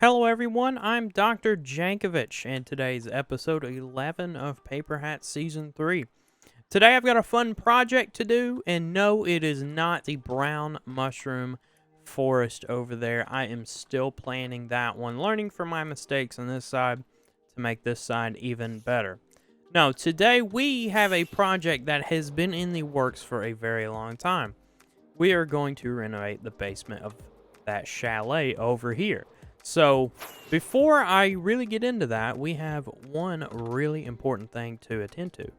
Hello everyone, I'm Dr. Jankovic, and today's episode 11 of Paperhats Season 3. Today I've got a fun project to do, and no, it is not the brown mushroom forest over there. I am still planning that one, learning from my mistakes on this side to make this side even better. No, today we have a project that has been in the works for a very long time. We are going to renovate the basement of that chalet over here. So, before I really get into that, we have one really important thing to attend to.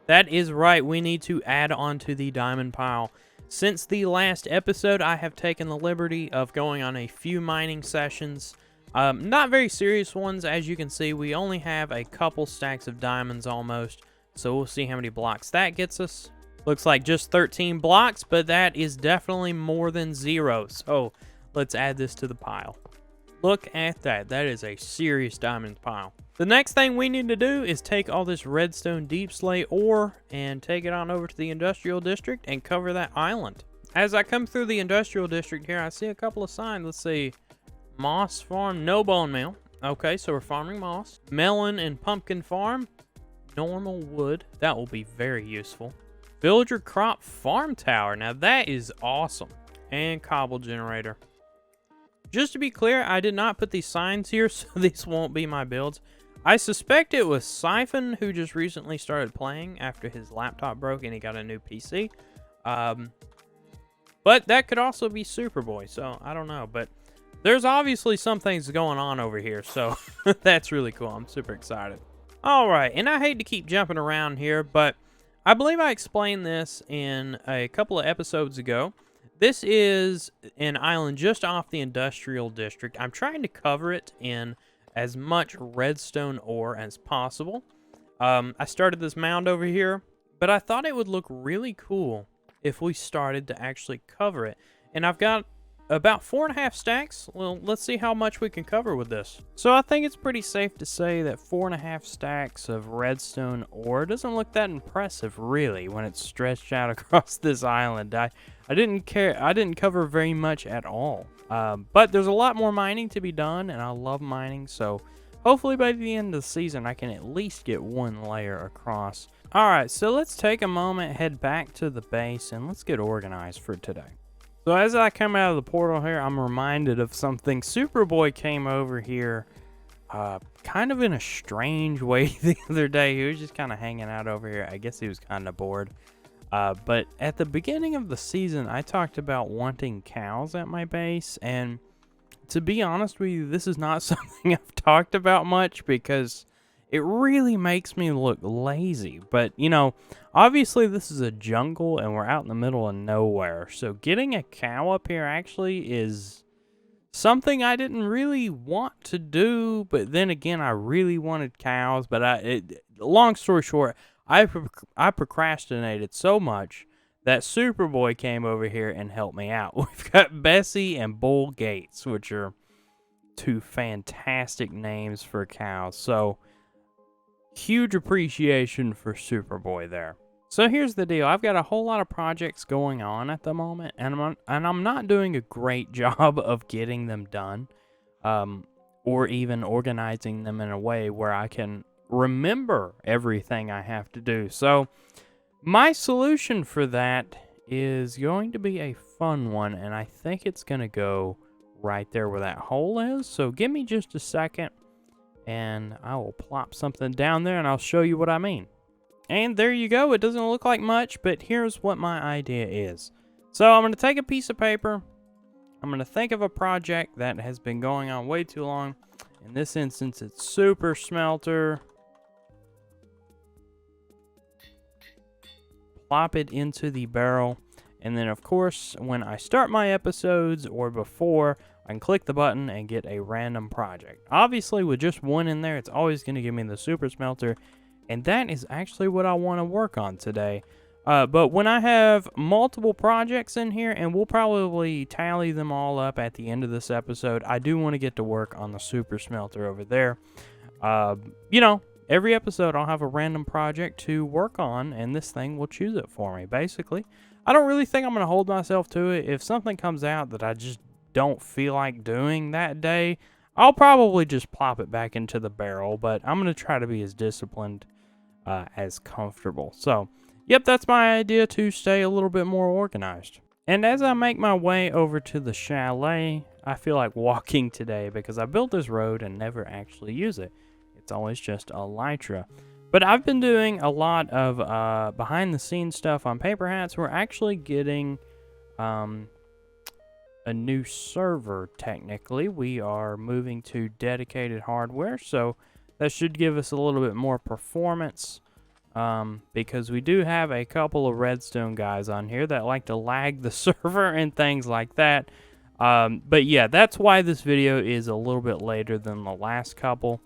That is right, we need to add on to the diamond pile. Since the last episode, I have taken the liberty of going on a few mining sessions. Not very serious ones, as you can see. We only have a couple stacks of diamonds almost, so we'll see how many blocks that gets us. Looks like just 13 blocks, but that is definitely more than 0, so let's add this to the pile. Look at that. That is a serious diamond pile. The next thing we need to do is take all this redstone deep slate ore and take it on over to the industrial district and cover that island. As I come through the industrial district here, I see a couple of signs. Let's see. Moss farm, no bone meal. Okay, so we're farming moss. Melon and pumpkin farm, normal wood. That will be very useful. Villager crop farm tower. Now that is awesome. And cobble generator. Just to be clear, I did not put these signs here, so these won't be my builds. I suspect it was Siphon, who just recently started playing after his laptop broke and he got a new PC. But that could also be Superboy, so I don't know. But there's obviously some things going on over here, so that's really cool. I'm super excited. All right, and I hate to keep jumping around here, but I believe I explained this in a couple of episodes ago. This is an island just off the industrial district. I'm trying to cover it in as much redstone ore as possible. I started this mound over here, but I thought it would look really cool if we started to actually cover it. And I've got about 4.5 stacks. Well, let's see how much we can cover with this. So I think it's pretty safe to say that 4.5 stacks of redstone ore doesn't look that impressive, really, when it's stretched out across this island. I didn't care. I didn't cover very much at all. But there's a lot more mining to be done, and I love mining. So hopefully by the end of the season, I can at least get one layer across. All right, so let's take a moment, head back to the base, and let's get organized for today. So as I come out of the portal here, I'm reminded of something. Superboy came over here kind of in a strange way the other day. He was just kind of hanging out over here. I guess he was kind of bored. But at the beginning of the season, I talked about wanting cows at my base. And to be honest with you, this is not something I've talked about much because it really makes me look lazy. But, you know, obviously this is a jungle and we're out in the middle of nowhere. So getting a cow up here actually is something I didn't really want to do. But then again, I really wanted cows. But long story short, I procrastinated so much that Superboy came over here and helped me out. We've got Bessie and Bull Gates, which are two fantastic names for cows. So huge appreciation for Superboy there. So here's the deal. I've got a whole lot of projects going on at the moment, and I'm not doing a great job of getting them done, or even organizing them in a way where I can remember everything I have to do. So my solution for that is going to be a fun one, and I think it's going to go right there where that hole is. So give me just a second, and I will plop something down there, and I'll show you what I mean. And there you go. It doesn't look like much, but here's what my idea is. So I'm going to take a piece of paper. I'm going to think of a project that has been going on way too long. In this instance, it's Super Smelter. Plop it into the barrel. And then, of course, when I start my episodes or before, I can click the button and get a random project. Obviously, with just one in there, it's always going to give me the Super Smelter. And that is actually what I want to work on today. But when I have multiple projects in here, and we'll probably tally them all up at the end of this episode, I do want to get to work on the Super Smelter over there. You know, every episode I'll have a random project to work on, and this thing will choose it for me, basically. I don't really think I'm going to hold myself to it. If something comes out that I just don't feel like doing that day, I'll probably just plop it back into the barrel, but I'm going to try to be as disciplined as comfortable. So, yep, that's my idea to stay a little bit more organized. And as I make my way over to the chalet, I feel like walking today because I built this road and never actually use it. It's always just elytra. But I've been doing a lot of behind-the-scenes stuff on Paperhats. We're actually getting a new server, technically. We are moving to dedicated hardware, so that should give us a little bit more performance. Because we do have a couple of redstone guys on here that like to lag the server and things like that. But yeah, that's why this video is a little bit later than the last couple.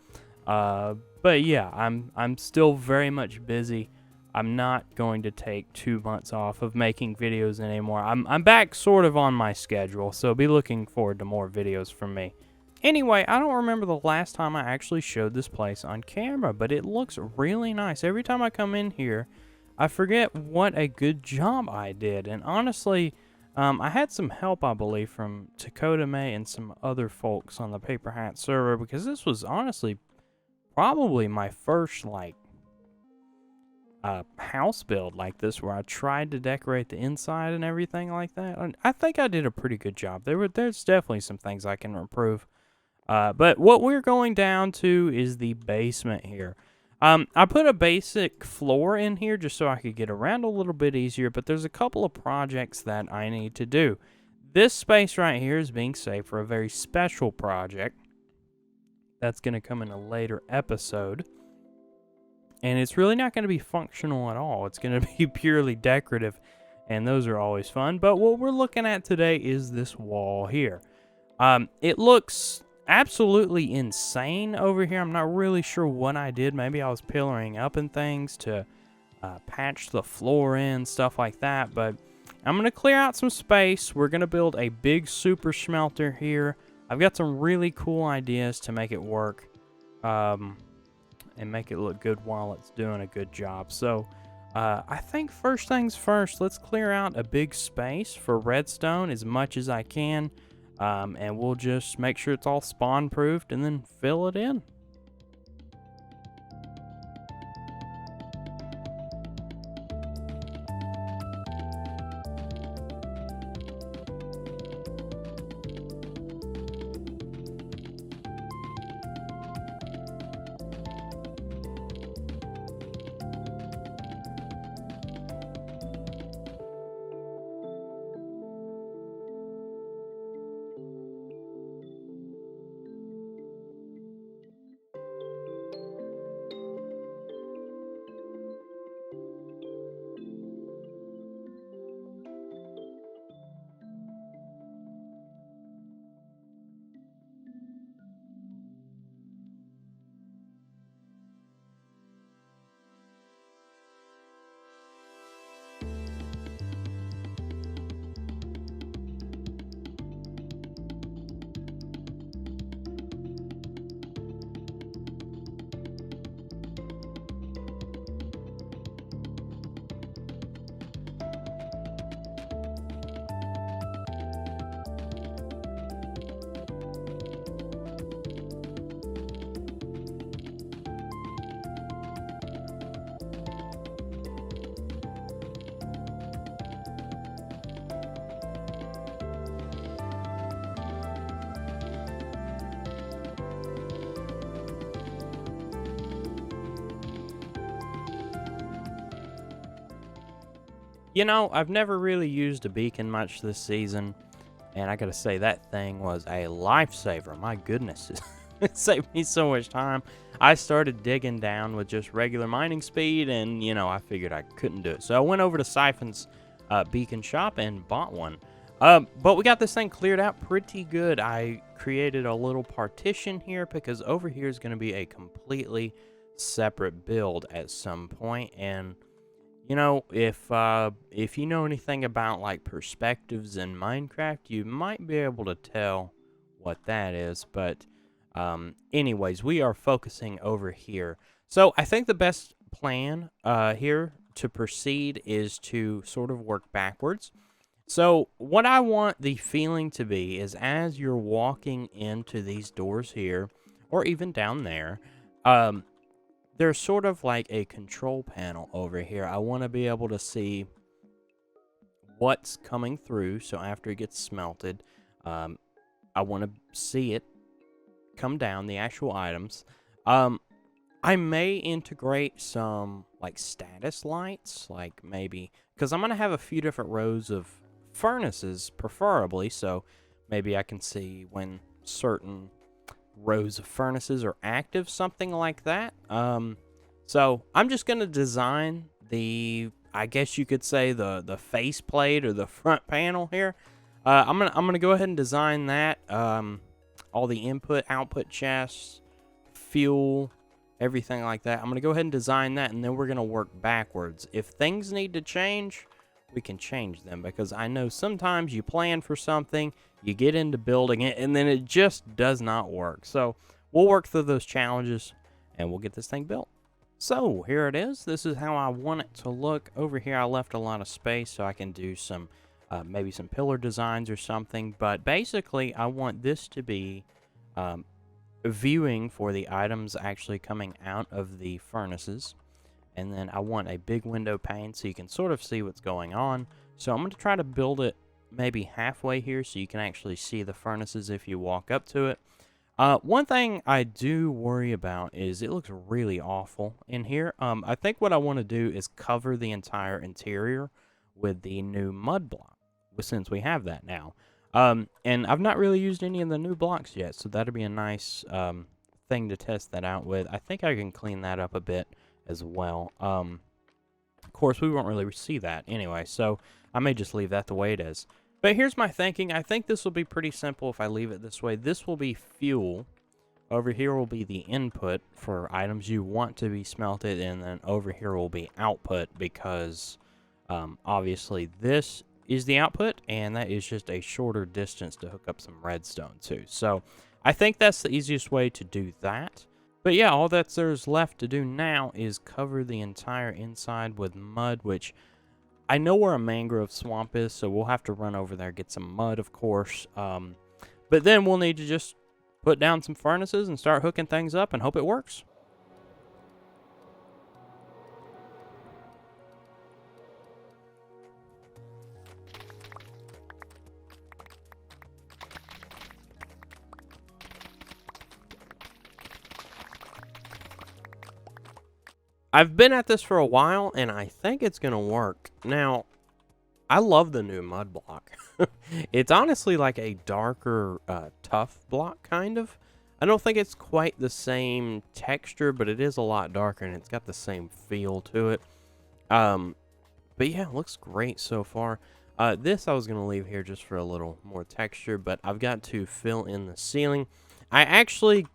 But yeah, I'm still very much busy. I'm not going to take 2 months off of making videos anymore. I'm back sort of on my schedule, so be looking forward to more videos from me. Anyway, I don't remember the last time I actually showed this place on camera, but it looks really nice. Every time I come in here, I forget what a good job I did. And honestly, I had some help, I believe, from Dakota May and some other folks on the Paperhat server, because this was honestly probably my first, like, house build like this, where I tried to decorate the inside and everything like that. And I think I did a pretty good job. There's definitely some things I can improve. But what we're going down to is the basement here. I put a basic floor in here just so I could get around a little bit easier, but there's a couple of projects that I need to do. This space right here is being saved for a very special project that's going to come in a later episode. And it's really not going to be functional at all. It's going to be purely decorative, and those are always fun. But what we're looking at today is this wall here. It looks absolutely insane over here. I'm not really sure what I did. Maybe I was pillaring up and things to patch the floor in, stuff like that. But I'm going to clear out some space. We're going to build a big super smelter here. I've got some really cool ideas to make it work and make it look good while it's doing a good job. So I think first things first, let's clear out a big space for redstone as much as I can. And we'll just make sure it's all spawn proofed and then fill it in. You know, I've never really used a beacon much this season, and I gotta say, that thing was a lifesaver. My goodness, it saved me so much time. I started digging down with just regular mining speed, and, you know, I figured I couldn't do it. So I went over to Siphon's beacon shop and bought one. But we got this thing cleared out pretty good. I created a little partition here because over here is going to be a completely separate build at some point, and you know, if you know anything about like perspectives in Minecraft, you might be able to tell what that is. But anyways, we are focusing over here. So I think the best plan here to proceed is to sort of work backwards. So what I want the feeling to be is as you're walking into these doors here, or even down there, um, there's sort of like a control panel over here. I want to be able to see what's coming through. So after it gets smelted, um, I want to see it come down, the actual items. I may integrate some like status lights, like maybe because I'm gonna have a few different rows of furnaces, preferably. So maybe I can see when certain rows of furnaces are active, something like that. So I'm just gonna design the, I guess you could say the face plate or the front panel here. I'm gonna go ahead and design that. All the input, output chests, fuel, everything like that. I'm going to go ahead and design that, and then we're going to work backwards. If things need to change, we can change them, because I know sometimes you plan for something, you get into building it, and then it just does not work. So we'll work through those challenges, and we'll get this thing built. So here it is. This is how I want it to look. Over here, I left a lot of space so I can do some, maybe some pillar designs or something. But basically, I want this to be viewing for the items actually coming out of the furnaces. And then I want a big window pane so you can sort of see what's going on. So I'm going to try to build it maybe halfway here so you can actually see the furnaces if you walk up to it. One thing I do worry about is it looks really awful in here. I think what I want to do is cover the entire interior with the new mud block, since we have that now. And I've not really used any of the new blocks yet, so that'd be a nice thing to test that out with. I think I can clean that up a bit as well. Of course, we won't really see that anyway, so I may just leave that the way it is. But here's my thinking. I think this will be pretty simple if I leave it this way. This will be fuel. Over here will be the input for items you want to be smelted, and then over here will be output, because obviously this is the output, and that is just a shorter distance to hook up some redstone to. So I think that's the easiest way to do that. But yeah, all that there's left to do now is cover the entire inside with mud, which I know where a mangrove swamp is, so we'll have to run over there, get some mud, of course. But then we'll need to just put down some furnaces and start hooking things up and hope it works. I've been at this for a while, and I think it's going to work. Now, I love the new mud block. It's honestly like a darker, tough block, kind of. I don't think it's quite the same texture, but it is a lot darker, and it's got the same feel to it. But yeah, it looks great so far. This I was going to leave here just for a little more texture, but I've got to fill in the ceiling. I actually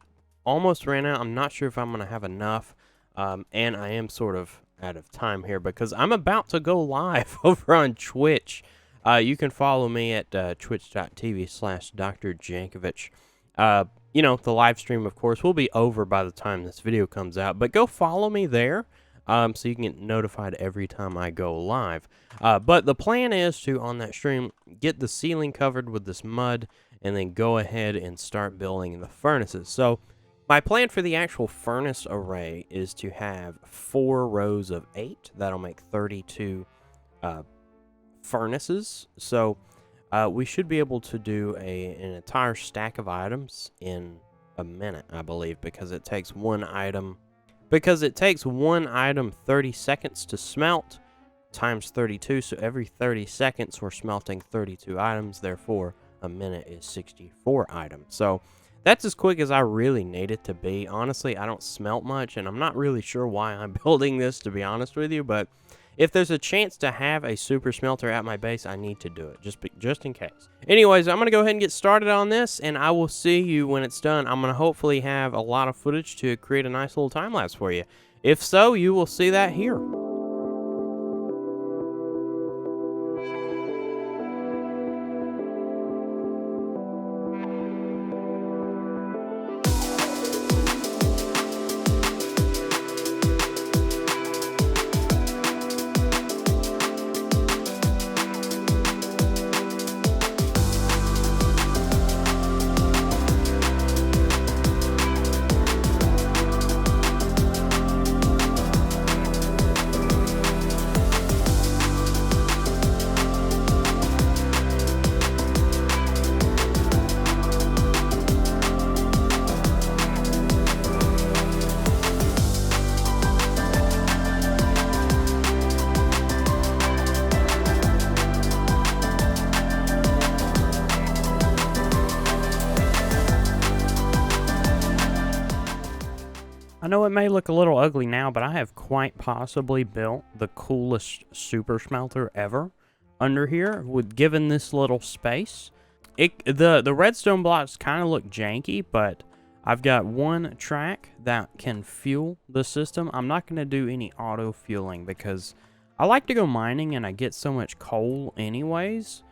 almost ran out. I'm not sure if I'm going to have enough. And I am sort of out of time here because I'm about to go live over on Twitch. You can follow me at twitch.tv/Dr. Jankovic. You know, the live stream, of course, will be over by the time this video comes out. But go follow me there so you can get notified every time I go live. But the plan is to, on that stream, get the ceiling covered with this mud and then go ahead and start building the furnaces. So my plan for the actual furnace array is to have 4 rows of 8. That'll make 32 furnaces. So we should be able to do an entire stack of items in a minute, I believe, because it takes one item 30 seconds to smelt times 32. So every 30 seconds we're smelting 32 items. Therefore, a minute is 64 items. So that's as quick as I really need it to be. Honestly, I don't smelt much, and I'm not really sure why I'm building this, to be honest with you, but if there's a chance to have a super smelter at my base, I need to do it, just in case. Anyways, I'm going to go ahead and get started on this, and I will see you when it's done. I'm going to hopefully have a lot of footage to create a nice little time-lapse for you. If so, you will see that here. I know it may look a little ugly now, but I have quite possibly built the coolest super smelter ever under here, with given this little space. The redstone blocks kind of look janky, but I've got one track that can fuel the system. I'm not going to do any auto fueling because I like to go mining and I get so much coal anyways.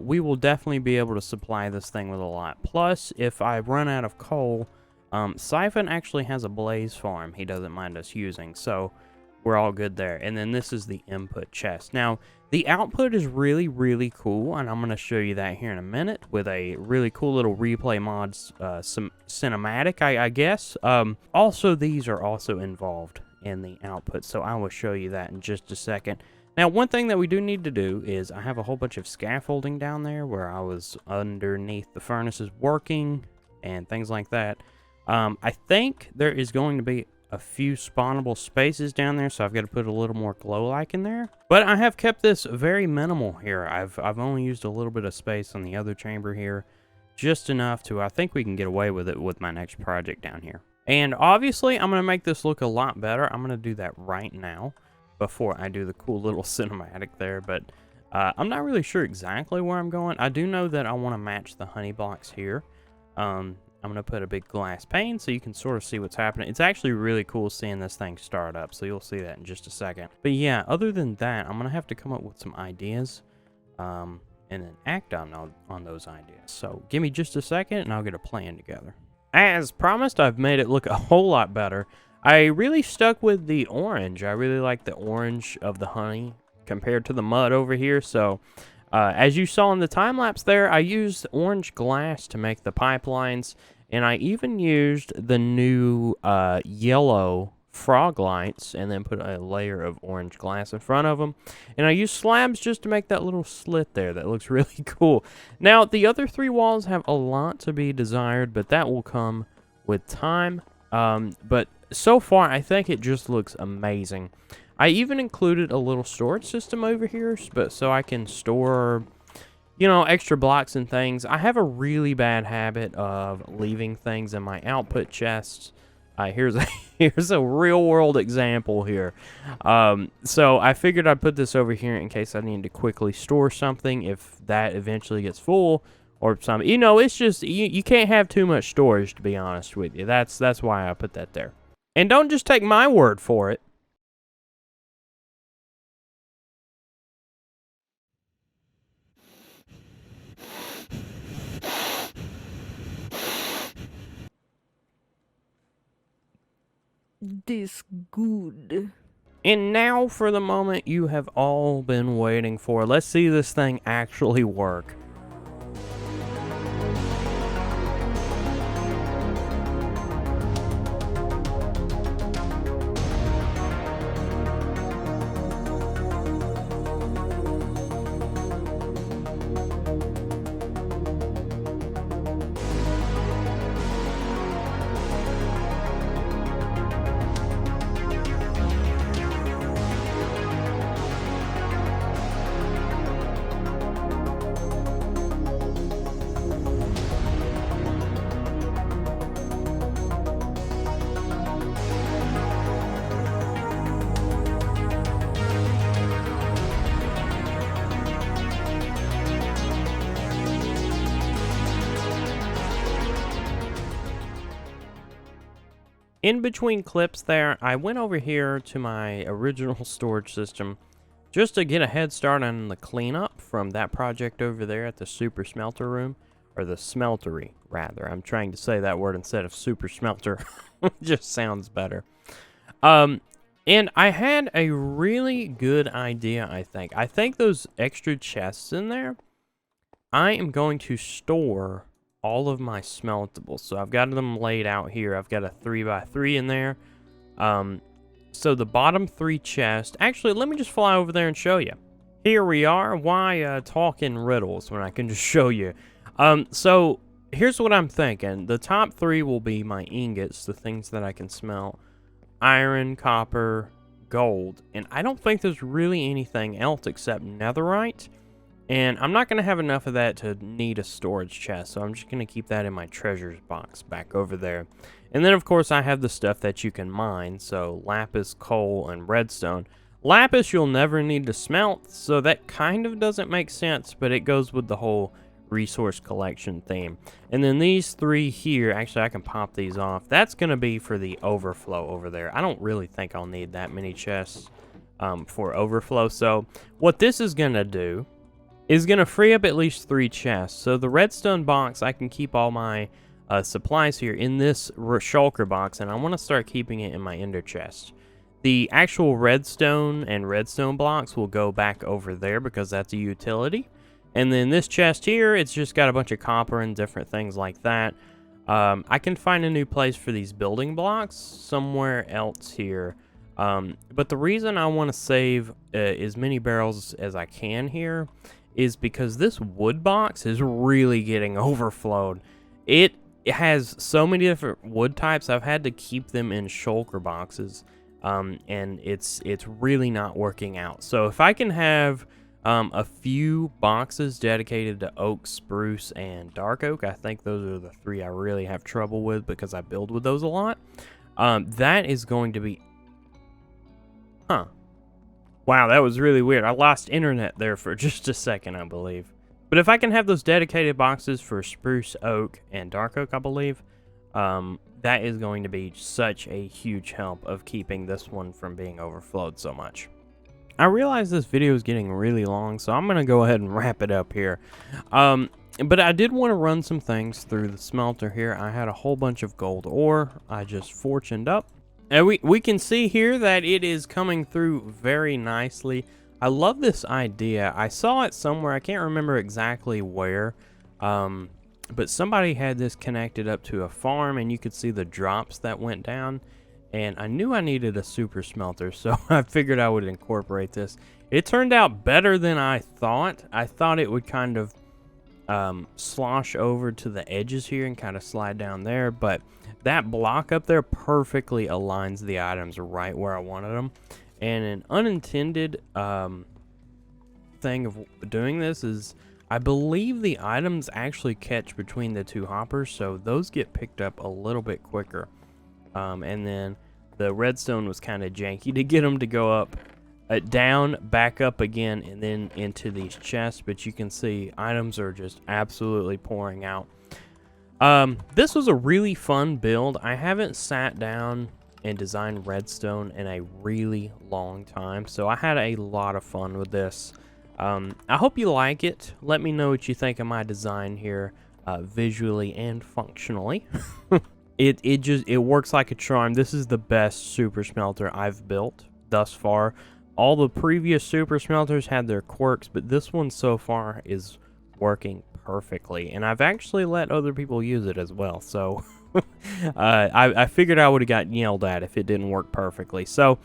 We will definitely be able to supply this thing with a lot. Plus, if I run out of coal, Siphon actually has a blaze farm he doesn't mind us using, so we're all good there. And then this is the input chest. Now, the output is really, really cool, and I'm going to show you that here in a minute with a really cool little replay mods cinematic, I guess. Also, these are also involved in the output, so I will show you that in just a second. Now, one thing that we do need to do is I have a whole bunch of scaffolding down there where I was underneath the furnaces working and things like that. I think there is going to be a few spawnable spaces down there, so I've got to put a little more glow like in there. But I have kept this very minimal here. I've only used a little bit of space on the other chamber here, just enough to, I think we can get away with it with my next project down here. And obviously, I'm going to make this look a lot better. I'm going to do that right now before I do the cool little cinematic there. But I'm not really sure exactly where I'm going. I do know that I want to match the honey blocks here. I'm going to put a big glass pane so you can sort of see what's happening. It's actually really cool seeing this thing start up, so you'll see that in just a second. But yeah, other than that, I'm going to have to come up with some ideas and then act on those ideas. So give me just a second and I'll get a plan together. As promised, I've made it look a whole lot better. I really stuck with the orange. I really like the orange of the honey compared to the mud over here, so... as you saw in the time-lapse there, I used orange glass to make the pipelines, and I even used the new yellow frog lights and then put a layer of orange glass in front of them. And I used slabs just to make that little slit there. That looks really cool. Now, the other three walls have a lot to be desired, but that will come with time. But so far, I think it just looks amazing. I even included a little storage system over here, but so I can store, you know, extra blocks and things. I have a really bad habit of leaving things in my output chests. Here's a real world example here. So I figured I'd put this over here in case I need to quickly store something if that eventually gets full or something. You know, it's just you can't have too much storage, to be honest with you. That's why I put that there. And don't just take my word for it. This good. And now for the moment you have all been waiting for. Let's see this thing actually work. In between clips there, I went over here to my original storage system just to get a head start on the cleanup from that project over there at the super smelter room, or the smeltery, rather. I'm trying to say that word instead of super smelter. It just sounds better. And I had a really good idea, I think. I think those extra chests in there, I am going to store all of my smeltables. So I've got them laid out here. I've got a 3x3 in there. So the bottom 3 chests, actually, let me just fly over there and show you. Here we are. Why talk in riddles when I can just show you? So here's what I'm thinking. The top 3 will be my ingots, the things that I can smelt. Iron, copper, gold. And I don't think there's really anything else except netherite. And I'm not going to have enough of that to need a storage chest, so I'm just going to keep that in my treasures box back over there. And then, of course, I have the stuff that you can mine, so lapis, coal, and redstone. Lapis you'll never need to smelt, so that kind of doesn't make sense, but it goes with the whole resource collection theme. And then these three here, actually I can pop these off. That's going to be for the overflow over there. I don't really think I'll need that many chests for overflow. So what this is going to do is going to free up at least 3 chests. So the redstone box, I can keep all my supplies here in this shulker box, and I want to start keeping it in my ender chest. The actual redstone and redstone blocks will go back over there because that's a utility. And then this chest here, it's just got a bunch of copper and different things like that. I can find a new place for these building blocks somewhere else here. But the reason I want to save as many barrels as I can here is because this wood box is really getting overflowed. It has so many different wood types. I've had to keep them in shulker boxes, and it's really not working out. So if I can have a few boxes dedicated to oak, spruce, and dark oak, I think those are the 3 I really have trouble with because I build with those a lot. That is going to be... Huh. Wow, that was really weird. I lost internet there for just a second, I believe. But if I can have those dedicated boxes for spruce, oak, and dark oak, I believe, that is going to be such a huge help of keeping this one from being overflowed so much. I realize this video is getting really long, so I'm going to go ahead and wrap it up here. But I did want to run some things through the smelter here. I had a whole bunch of gold ore I just fortuned up. And we can see here that it is coming through very nicely. I love this idea. I saw it somewhere. I can't remember exactly where. But somebody had this connected up to a farm, and you could see the drops that went down. And I knew I needed a super smelter, so I figured I would incorporate this. It turned out better than I thought. I thought it would kind of slosh over to the edges here and kind of slide down there, but that block up there perfectly aligns the items right where I wanted them. And an unintended thing of doing this is I believe the items actually catch between the 2 hoppers, so those get picked up a little bit quicker. And then the redstone was kind of janky to get them to go up, down, back up again, and then into these chests. But you can see items are just absolutely pouring out. This was a really fun build. I haven't sat down and designed redstone in a really long time, so I had a lot of fun with this. I hope you like it. Let me know what you think of my design here, visually and functionally. It works like a charm. This is the best super smelter I've built thus far. All the previous super smelters had their quirks, but this one so far is working perfectly. And I've actually let other people use it as well. So I figured I would have gotten yelled at if it didn't work perfectly. So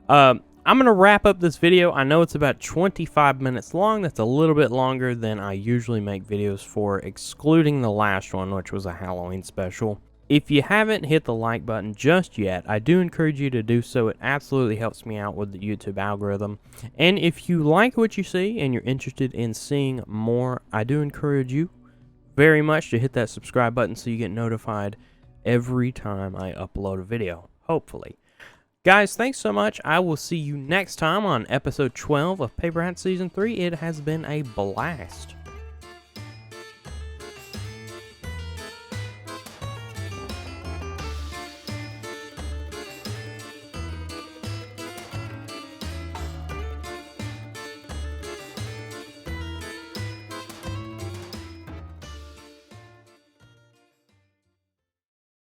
I'm going to wrap up this video. I know it's about 25 minutes long. That's a little bit longer than I usually make videos for, excluding the last one, which was a Halloween special. If you haven't hit the like button just yet, I do encourage you to do so. It absolutely helps me out with the YouTube algorithm. And if you like what you see and you're interested in seeing more, I do encourage you very much to hit that subscribe button so you get notified every time I upload a video, hopefully. Guys, thanks so much. I will see you next time on episode 12 of Paperhats Season 3. It has been a blast.